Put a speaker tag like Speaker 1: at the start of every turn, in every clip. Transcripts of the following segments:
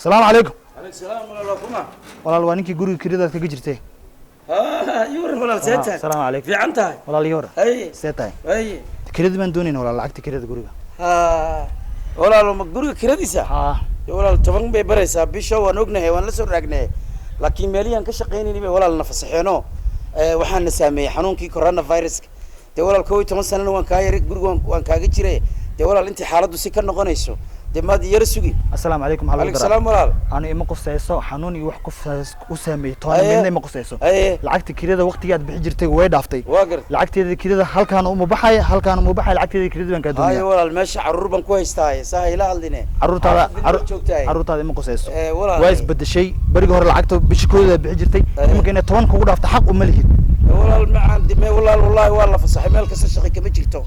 Speaker 1: السلام عليكم.
Speaker 2: عليك السلام ولا كما
Speaker 1: والله الوانينكي guriga kirida ka jirtay
Speaker 2: يور ولا سيتها
Speaker 1: السلام عليكم
Speaker 2: في عنتها
Speaker 1: والله يور
Speaker 2: اي
Speaker 1: سيتاي
Speaker 2: اي
Speaker 1: kirida man doonin والله lacagta kirida guriga
Speaker 2: ولا لو guriga kiradiisa ولا toban bay baraysaa bisha waan ognahay waan la soo raagnay laakiin meeliyan ka shaqeynayni bay walaal na fasaxeeno waxaan sameeyay xanuunkii corona virus de walaal 12 sano waan ka yar guriga waan kaaga jiray de walaal intii xaaladdu si ka noqonayso de maad yar sugi
Speaker 1: السلام عليكم حلو
Speaker 2: عليك السلام walaal
Speaker 1: أنا إما قصيصو حنوني وح قسامي تونا مني ما قصيصو لعقت كريدة وقت قاعد بحجرتي وين عفتي لعقت هذا كريدة هل كان مباحي هل كان مباحي لعقت هذا كريدة بنك الدنيا
Speaker 2: هاي ولا المشي عرور بن كويس تاي سهل هالدنيا
Speaker 1: عرور هذا ما قصيصو وايز بده شيء برجع هر لعقته بشكل بحجرتي يمكن تونا كودا عفت حق وملهي
Speaker 2: ولا ما عندي ما والله فصح مالك الشقي كم جرتو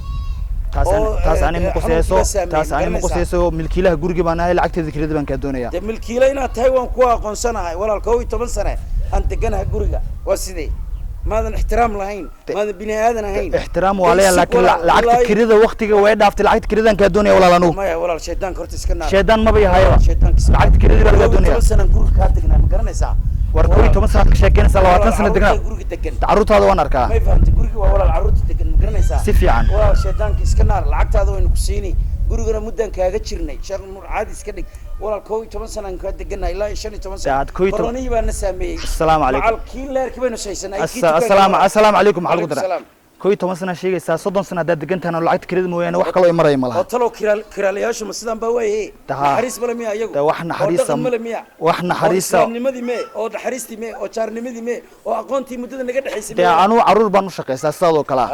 Speaker 1: تاسعني مقصيصو ملكيله guriga baan ahay lacagteeda kirada baan ka doonaya
Speaker 2: de milkiile inaad tahay waan ku aqoonsanahay walaal 12 sano aan deganahay guriga waa sidee maadan ixtiraam lahayn maadan bini aadan ahayn
Speaker 1: ixtiraam waa laakiin lacagta kirada waqtiga way dhaaftay lacagta kiradan ka doonaya walaal anu
Speaker 2: ma walaal sheedaan horta iska naar
Speaker 1: sheedaan ma bay hayo lacagta kirada baan ka doonaya
Speaker 2: 12 sano guriga ka degnaa ma garanaysaa
Speaker 1: war 12 sano ka sheekeynaysa 20 sano degnaa caruurtaada waan arkaa
Speaker 2: ma fahamtay guriga waa walaal caruurta degan ma garanaysaa
Speaker 1: si fiican
Speaker 2: walaal sheedaanka iska naar lacagtaada waynu ku siinay gurigana muddan kaaga jirnay sheekh nuur caadi iska dhig walaal 12 sano ka deganaa ilaa 15 sano koroniyi baan sameeyay
Speaker 1: assalaamu calaykum
Speaker 2: macalkiin leerkii baynu saysanay
Speaker 1: assalaamu calaykum maxaa lagu daraa 12 sano sheegaysaa 30 sano hadaad degantaana lacagta kirada mooyaane wax kale oo imaray malaha
Speaker 2: talo kiraalayaashu ma sidaan baa waayay naxariis bala miya iyagu
Speaker 1: wax naxariisa
Speaker 2: nimadii me oo naxariistii me oo jaarnimadii me oo aqoontii muddada naga dhaxaysay
Speaker 1: anu caruur baan u shaqeystaa sidoo kale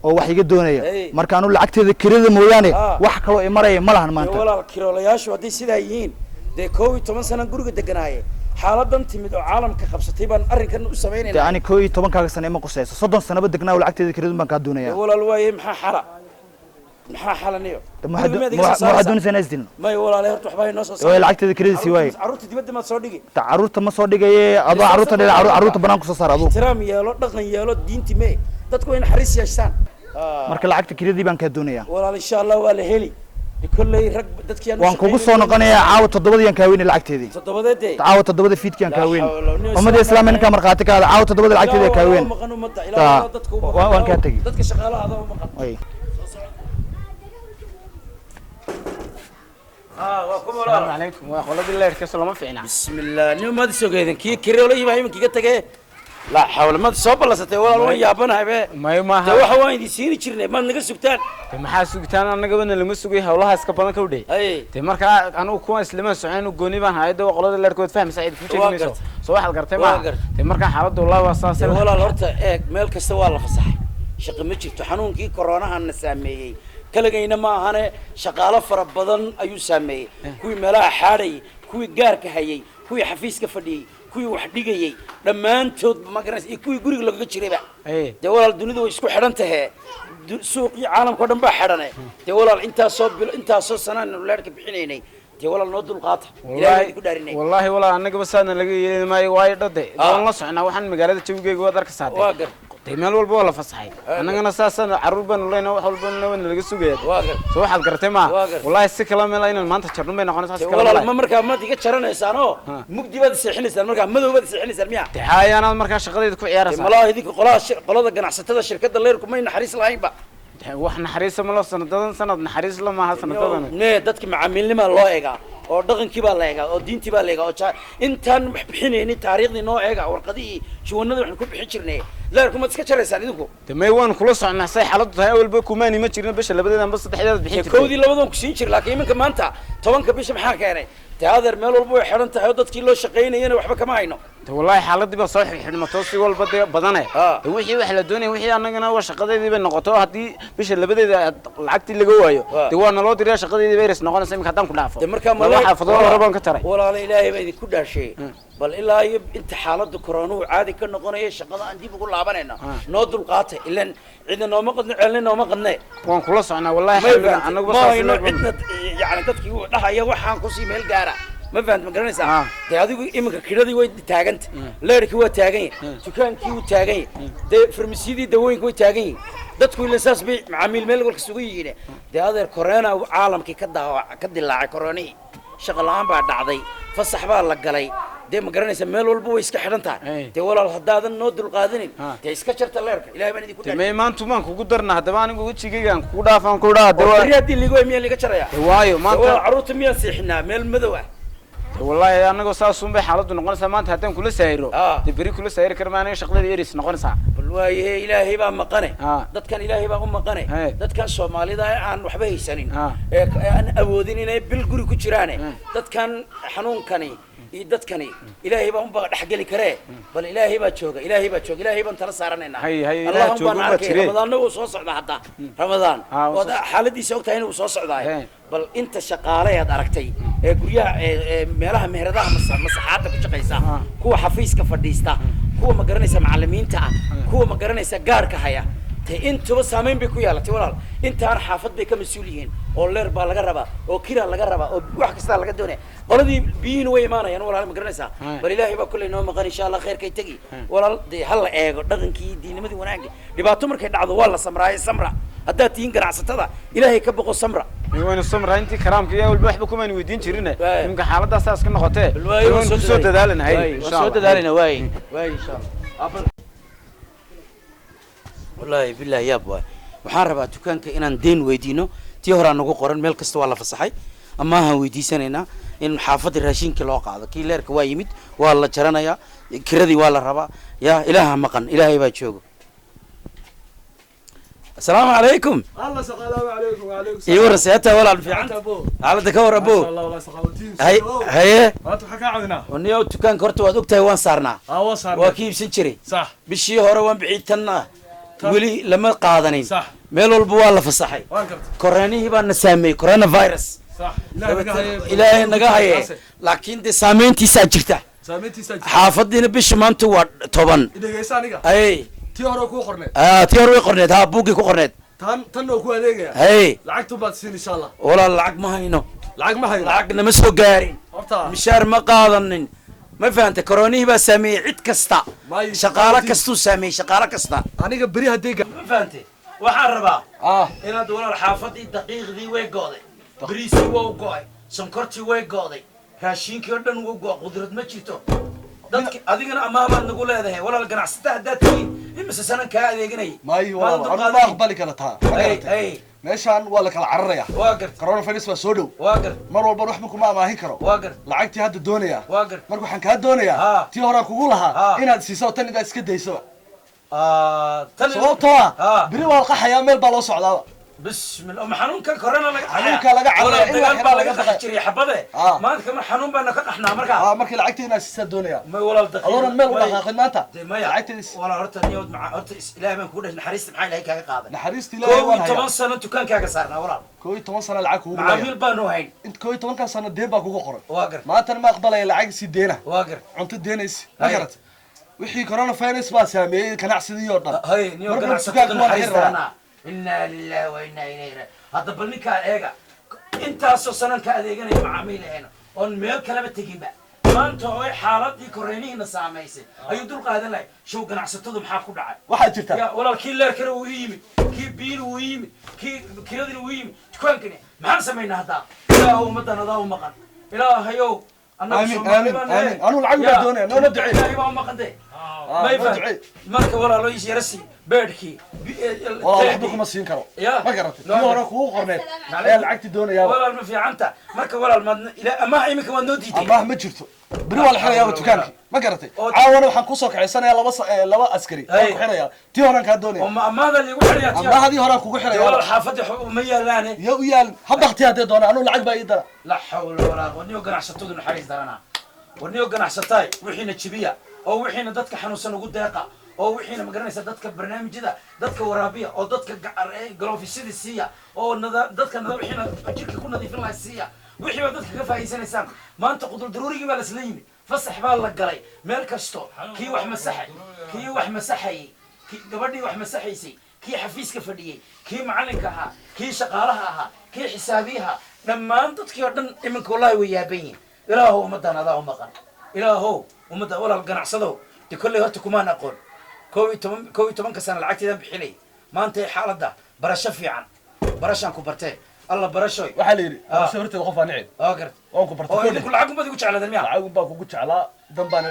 Speaker 1: oo wax iga doonaya marka anu lacagteeda kirada mooyaane wax kale oo imaray malahan maanta
Speaker 2: walaal kiraalayaashu hadii sidaa yihiin de 12 sano guriga deganaaye xaaladan timid oo caalamka qabsatay baan arrinkan u sameeynaa
Speaker 1: ani 12 kaaga sano ma qosayso 30 sano degnaa lacagteeda kirada baan ka doonaya
Speaker 2: walaal waaye maxaa xalaniyo
Speaker 1: ma doon sanaysdin
Speaker 2: ma walaal horta waxba inoo soo
Speaker 1: saaray lacagteeda kirada si waay
Speaker 2: caruurta dibadda ma soo dhigi
Speaker 1: caruurta ma soo dhigay adoo caruurta banaan ku soo saar adoo
Speaker 2: ixtiraam yeelo dhaqan yeelo diinti me dadku way naxariis yeeshaan
Speaker 1: marka lacagta kirada baan ka doonaya
Speaker 2: walaal insha Allah waa la heli كلي رج دتك يعني
Speaker 1: وان كوجو سو نقنيا عاو تدبد يان كاوين لعقتيدي
Speaker 2: تدبد
Speaker 1: عاو تدبد فيدك يان كاوين امد اسلام انك مرقاتي كاد عاو تدبد لعقتيدي كاوين وان كاتغي
Speaker 2: دتك شغاله هذا مقن
Speaker 1: اي
Speaker 3: السلام عليكم وخلد الله يركس لما فينا
Speaker 2: بسم الله نيو ما دسوغيدن كي كريولي ما يمكن كتغي لا حول ما soo balasatay walaal waan yaabanahay be
Speaker 3: ma
Speaker 2: waxa waan idin siin jirnay ma naga sugtaan
Speaker 3: maxaa sugtaan anaga bana lama sugay hawlaha iska badan ka udhay te marka anu kuwa islama socon gooni baan haydo qolada leerkood fahmi saciid ku jeedinayso soo waxal gartay ma te marka xaaladdu wallahi waa saasay
Speaker 2: walaal horta eeg meel kasta waa la fasaxay shaqo ma jirto xanuunkii corona na saameeyay kalagayna ma ahane shaqaale fara badan ayuu saameeyay kuwii meelaha xaaray kuwii gaarka hayay kuwii xafiiska fadhiyay kuwii wax dhigayay dhamaantood ma garanaysa kuwii guriga laga jirayba de walaal dunidu way isku xidhan tahay suuqii caalamka oo dhan baa xidhanay de walaal intaas soo sanaan leerka bixinaynay de walaal noo dulqaata ilaahay ku dhaarinay
Speaker 3: wallahi walaal anaga basaadna laga yeelay maayo way dhaday doon la socnaa waxaan magaalada jawgeega wada ka saaday
Speaker 2: waa gar
Speaker 3: meel walba wala fasaxay anagana saasan caruur baan leeyna wax walba laga sugayaa soo waxaad gartay ma wallahi si kala meel inaan maanta jarno bay noqonaysaa si kala
Speaker 2: walaal ma markaa ma diga jaranaysaan oo mugdi baad seexinaysaan markaa madow baad seexinaysaan miya
Speaker 3: taayana markaa shaqadeeda ku ciyaaraysaa
Speaker 2: malaha idinku qolada ganacsatada shirkadda leerku ma naxariis lahayn ba
Speaker 3: wax naxariis ma loo sanad naxariis la maaha sanadadan
Speaker 2: dadka macaamilnima loo eegaa oo dhaqankii baa la eegaa oo diintii baa la eegaa oo intaan wax bixinaynin taariikhdii noo eegaa warqadii juwanada waxaan ku bixin jirnay leerku ma iska jaraysaan idinku
Speaker 3: damay waan kula socnaa say xaaladdu tahay awalba kumaani ma jirno bisha labadeed amba saddexdeed bixin jirtay
Speaker 2: koodii labadan ku siin jir laakiin iminka maanta 10ka bisha maxaa keenay taadeer meel walba way xiran tahay oo dadkii loo shaqeynayeen waxba kama hayno
Speaker 3: wallahi xaaladii baa soo xidhmato si walba badane wixii wax la doonay wixii anagana waa shaqadeedii bay noqoto hadii bisha labadeeda lacagtii laga waayo de waa naloo diray shaqadeedii bay noqonaysaa iminka hadaan ku dhaafo
Speaker 2: de marka ma
Speaker 3: waxa fadlan rabaan ka taray
Speaker 2: walaal ilaahay baa idin ku dhaashay bal ilaa inta xaaladdu corona caadi ka noqonaya shaqada aan dib ugu laabanayna noo dulqaatay ilaan cidna nooma qadno ceelna nooma qadne
Speaker 3: waan kula socnaa wallahi anagu
Speaker 2: ma hayno cidna yani dadkii uu dhahaya waxaan ku sii meel gaara ma fahant ma garanaysaa de adigu iminka kiradii way taaganta leerkii waa taagan yahay dukaankii wuu taagan yahay de farmasiyadii dawooyinka way taagan yihiin dadku ilaa saas bay macaamiil meel walka sugu yihiin de adeer corona caalamkii ka dilaacay coronihii shaqa la'aan baa dhacday fasax baa la galay dee ma garanaysa meel walba way iska xidhan tahay dee walaal haddaadan noo dulqaadinin dee iska jarta leerka ilaahay baan idinku dhaafay
Speaker 3: maanta maan kugu darna haddaba anigu wejigaygaan kugu dhaafaan ku dhaha dee
Speaker 2: waa haddii ligo miyaa liga jaraya
Speaker 3: waayo maanta
Speaker 2: carruurta miyaan seexinaa meel madow ah
Speaker 3: wallahi anagoo saasun bay xaaladdu noqonaysaa maanta haddaan kula saayiro dee beri kula saayiri karma aniga shaqadii eris noqonaysaa
Speaker 2: bal waaye ilaahay baa maqane dadkan ilaahay baa u maqane dadkan soomaalida aan waxba haysanin aan awoodin inay bil guri ku jiraan dadkan xanuunkani iyo dadkani ilaahay baa unba dhexgeli karee bal ilaahay baa jooga ilaahay baan tala saaranaynaa allahumma baan arkay ramadaanna wuu soo socdaa hadda ramadaan wada xaaladiisa ogtahay inuu soo socdaay bal inta shaqaaleed aragtay ee guryaha meelaha meheradaha masaxaadda ku shaqaysa kuwa xafiiska fadhiista kuwa ma garanaysa macallimiinta ah kuwa ma garanaysa gaarka haya intuba saameyn bay ku yeelatay walaal intaan xaafad bay ka mas-uul yihiin oo leer baa laga rabaa oo kira laga rabaa oo wax kasta laga doonaya qoladii biyihiina way imaanayaan walaal ma garanaysaa bal ilaahay baa kulley noo maqan insha allah khayrkay tegi walaal dee ha la eego dhaqankii diinimadii wanaagii dhibaato markay dhacdo waa la samraaye samra haddaad tihiin ganacsatada ilaahay ka boqo samra
Speaker 3: waynu samra intii karaamka iyo walba waxba kumaynu weydiin jirine imka xaaladdaas saas ka noqotee waynu ku soo dadaalanahay
Speaker 2: soo dadaalana waay insha allah والله بالله يا ابوي waxaan rabaa dukaanka inaan deen weydiino tii hore aan ugu qoran meel kasta waa la fasaxay ama aan weydiisanaynaa in xaafadda raashinka loo qaado kii leerka waa yimid waa la jaranayaa kiradii waa la rabaa yaa ilaaha maqan ilaahay baa joogo السلام عليكم
Speaker 4: الله السلام عليكم وعليكم
Speaker 2: السلام ايوه رسيتها ولا الفيعان حالتك كور ابو هي هي
Speaker 4: ما تحكى عندنا
Speaker 2: ونيو دكان كورت واد ogtahay waan saarnaa
Speaker 4: waan saarnaa
Speaker 2: waa kiibsan jiray
Speaker 4: صح
Speaker 2: bishii hore waan bixitana wali lama qaadanin meel walba waa la fasaxay koronihii baa na saameeyay coronavirus
Speaker 4: صح
Speaker 2: ilaahay naga haye laakiin de saameyntiisa jirta xaafadina bishi maanta waa 10
Speaker 4: idageysa aniga
Speaker 2: ay
Speaker 4: tii hore ku qorneed
Speaker 2: tii hore way qorneed ha buugi ku qorneed
Speaker 4: tan oo ku adeegaya
Speaker 2: hay
Speaker 4: lacagtu baad siin insha Allah
Speaker 2: wala lacag ma hayno
Speaker 4: lacag
Speaker 2: nama soo gaarin mishaar ma qaadanin ما فهمت كورونيه بس سامي عد كستا شقالة كستو سامي شقالة كستا
Speaker 4: أنا قبري هديك
Speaker 2: ما فهمت وحربا هنا دولار حافظي دقيق ذي ويقاضي بريسي ووقاي سمكرتي ويقاضي هاشين كردن ووقا قدرت ما جيتو dadk adigana amaama nagu leedahay walaal ganacsatada haddaad tihiin imisa sanan kaa adeeganay
Speaker 4: maayo walaal ma aqbali kala taa meeshaan waa la kala cararaya
Speaker 2: waa gar
Speaker 4: coronavirus baa soo dhow
Speaker 2: waa gar
Speaker 4: mar walba waxba kuma amaahin karo
Speaker 2: waa gar
Speaker 4: lacagtii hadda doonaya
Speaker 2: waa gar
Speaker 4: marka waxaan kaa doonayaa tii hore kugu lahaa inaad siiso tan inaad iska dayso sababtoo biri waa qaxayaa meel baa loo socdaa
Speaker 2: بسم الله حنون كان كورونا لك
Speaker 4: حنون كان لك
Speaker 2: على دغال با لك خجري حبده ما انت كمان حنون بان كدخنا marka
Speaker 4: markii lacagteena si doonaya
Speaker 2: ma walaal daqiiq
Speaker 4: adoon meel wada xaqin maanta
Speaker 2: lacagteena walaal horta niyad ma horta ilaahay baan ku dhahay naxariista maxay ilaahay kaaga qaaday
Speaker 4: naxariista ilaahay waan hayaa
Speaker 2: 10 sano dukaankaaga saarnaa walaal
Speaker 4: 10 sano lacag kugu
Speaker 2: macaamiil baan u hayn
Speaker 4: int 10 sano deen baa kugu qoran
Speaker 2: waa gar
Speaker 4: maanta ma aqbalay lacag si deena
Speaker 2: waa gar
Speaker 4: cunto deenaysi ma garat wixii coronavirus baa saameeyay ganacsiga oo dhan
Speaker 2: hay niyo ganacsiga naxariista إنا لله وإنا إليه راجعون هذا بلنك إيجا أنت أساسا كأديجنا معامل هنا on meel kalaba tegin ba maanta oo xaaladii korreeniina saameysay ayuu dul qaadan lahay show ganacsatadu maxaa ku dhacay
Speaker 4: waxa jirta
Speaker 2: walaalkii leer kale uu yimid kii biil uu yimid kii kiradii uu yimid dukaankani maxaan sameynaa hadda ilaahu ummadana daa u maqan ilaahayow
Speaker 4: آمين آمين آمين أنا العقل بدونه أنا ندعي
Speaker 2: إلهي ما مقدي ما يفهم مرك ولا لو يجي رسي بيركي
Speaker 4: والله حدكم السين كرو ما قرأت ما وراك هو قرنت يا العقد دونه يا
Speaker 2: ولا ما في عنته مرك ولا إلى ما يمكن ما نوديتي
Speaker 4: ما ما جرته بري ولا حلا يا تكانك ما قرأت عاونوا حنقصك عيسنا يا لبا عسكري حلا يا تي هراك هدونه
Speaker 2: ما هذا اللي يقول يا
Speaker 4: ما هذه هراك وقول حلا يا
Speaker 2: ولا حافظ حكومية لاني
Speaker 4: يا ويال هذا اختيار دونه أنا العقد بيدنا
Speaker 2: لا حول ولا قوة ونيو قناع ستود الحريص درنا ونيو قناع ستاي وحين الشبية أو وحين دتك حنوسن وجود دقيقة أو وحين ما قرنا دتك برنامج جدا دتك ورابية أو دتك قالوا في السيد السيا أو دتك نذا وحين أجيك كنا ضيف الله السيا وحين دتك كفاية سنة سام ما أنت قدر ضروري جبال سليم فصح بالله قلي مالكستو كي وح مسحي كي وح مسحي كي قبلني وح مسحيسي كي حفيز كفديه كي معلنكها كي شقالها كي حسابيها لما أنت تكيردن إمك والله ويابين إلهو ومدنا ذا ومقن إلهو ومدنا ولا القناع صدو تكل هرتكم ما نقول كوي تمن كسر العكس ذا بحلي ما أنت حالة ده برشة في عن برشان كبرتين الله برشوي
Speaker 4: وحليري سورت الغفا نعيد
Speaker 2: أقرت
Speaker 4: وانكو برتقول
Speaker 2: oo idinku lacag umbad igu jeclaadeen miya
Speaker 4: lacag baa kugu jeclaa dan baana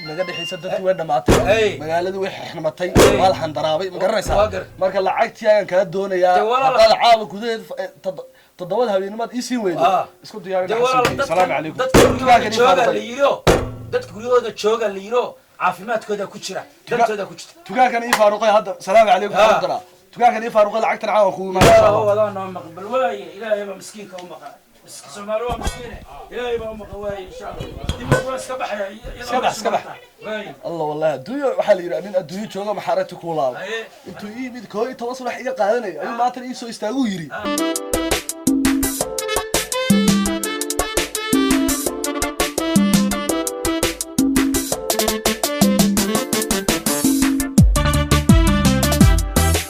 Speaker 4: naga dhixaysa dadkii way dhamaatay magaaladu way xixnamatay wal xandaraabay ma garanaysaa marka lacagtii ayaan kala doonayaa hadda caaba gudaheed todobada habeenimad isii weydo isku diyaarinaa salaam alaykum
Speaker 2: dadka guryahooda jooga la yiro caafimaadkooda ku jira dantooda ku jirta
Speaker 4: tugaankan ii faaruqay hadda salaam alaykum qadara tugaankan ii faaruqay lacagtan caawa kugu imaanaysaa
Speaker 2: wadana maqbal way ilaahay ma miskiinka u maqan Soomaaliya waa miskiin ilaahay baa u maqan way insha Allah dib u iska baxay
Speaker 4: iska bax Allah wallahi duuyo waxa la yiri nin adduunyo jooga maxarati ku laabo intuu yimid koo 12 wax iga qaadanay ayuu maanta ii soo istaagu yiri